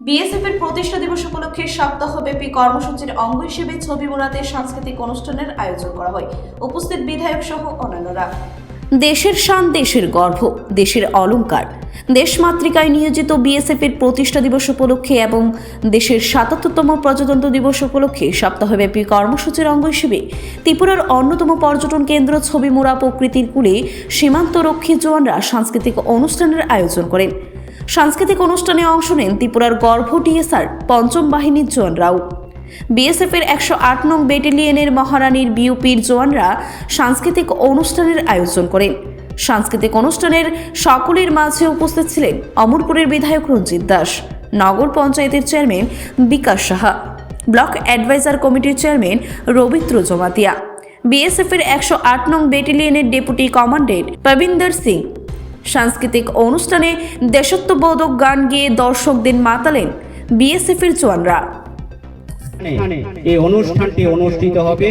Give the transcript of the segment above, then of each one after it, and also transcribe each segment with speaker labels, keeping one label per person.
Speaker 1: BSF এর প্রতিষ্ঠা দিবস উপলক্ষে সপ্তাহব্যাপী কর্মসূচির অঙ্গ হিসেবে ছবি মোড়াতে সাংস্কৃতিক অনুষ্ঠানের আয়োজন করা হয়। উপস্থিত বিধায়ক সহ অন্যান্যরা। দেশের শান, দেশের গর্ব, দেশের অলংকার। দেশমাতৃকায় নিয়োজিত বিএসএফ এর প্রতিষ্ঠা দিবস উপলক্ষে এবং দেশের ৭৭তম প্রজাতন্ত্র দিবস উপলক্ষে সপ্তাহব্যাপী কর্মসূচির অঙ্গ হিসেবে ত্রিপুরার অন্যতম পর্যটন কেন্দ্র ছবি মোড়া প্রকৃতির কূলে সীমান্তরক্ষী জওয়ানরা সাংস্কৃতিক অনুষ্ঠানের আয়োজন করেন। সাংস্কৃতিক অনুষ্ঠানে অংশ নেন ত্রিপুরার গর্ভ টিএসআর পঞ্চম বাহিনীর জওয়ানরাও। বিএসএফ এর ১০৮ নং ব্যাটালিয়নের মহারানীর বিউপির জওয়ানরা সাংস্কৃতিক অনুষ্ঠানের আয়োজন করেন। সাংস্কৃতিক অনুষ্ঠানের সকলের মাঝে উপস্থিত ছিলেন অমরপুরের বিধায়ক রঞ্জিত দাস, নগর পঞ্চায়েতের চেয়ারম্যান বিকাশ সাহা, ব্লক অ্যাডভাইজার কমিটির চেয়ারম্যান রবীন্দ্র জমাতিয়া, বিএসএফ এর ১০৮ নং ব্যাটালিয়নের ডেপুটি কমান্ডেন্ট পবিন্দর সিং। সাংস্কৃতিক অনুষ্ঠানে দেশাত্মবোধক গান গেয়ে দর্শকদের মাতালেন বিএসএফ এর জওয়ানরা।
Speaker 2: এই অনুষ্ঠানটি অনুষ্ঠিত হবে।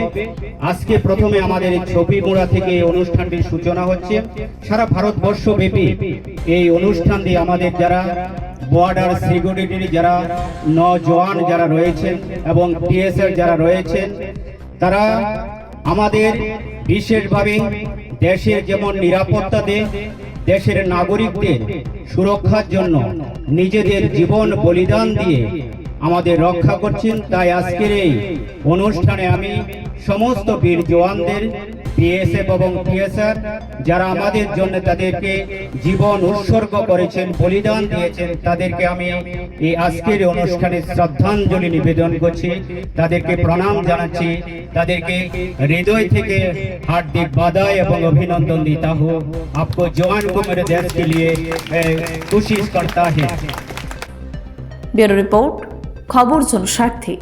Speaker 2: আজকে প্রথমে আমাদের ছবি মোড়া থেকে এই অনুষ্ঠানটির সূচনা হচ্ছে। সারা ভারতবর্ষ ব্যাপী এই অনুষ্ঠান দিয়ে আমাদের যারা বর্ডার সিকিউরিটির যারা নজওয়ান যারা রয়েছেন এবং টিএসআর যারা রয়েছেন, তারা আমাদের বিশেষভাবে দেশের যেমন নিরাপত্তা দেয়, দেশের নাগরিকদের সুরক্ষার জন্য নিজেদের জীবন বলিদান দিয়ে আমাদের রক্ষা করছেন। তাই আজকের এই অনুষ্ঠানে আমি সমস্ত বীর জওয়ানদের, বিএসএফ এবং টিএসআর যারা আমাদের জন্য তাদেরকে জীবন উৎসর্গ করেছেন, বলিদান দিয়েছেন, তাদেরকে আমি এই আজকের অনুষ্ঠানে শ্রদ্ধাঞ্জলি নিবেদন করছি, তাদেরকে প্রণাম জানাচ্ছি, তাদেরকে হৃদয় থেকে হার্দিক বাধাই এবং অভিনন্দন দিতা হूं। आपको जवान को मेरे देश के लिए कोशिश करता है।
Speaker 1: ব্যুরো রিপোর্ট, খবর জনস্বার্থে।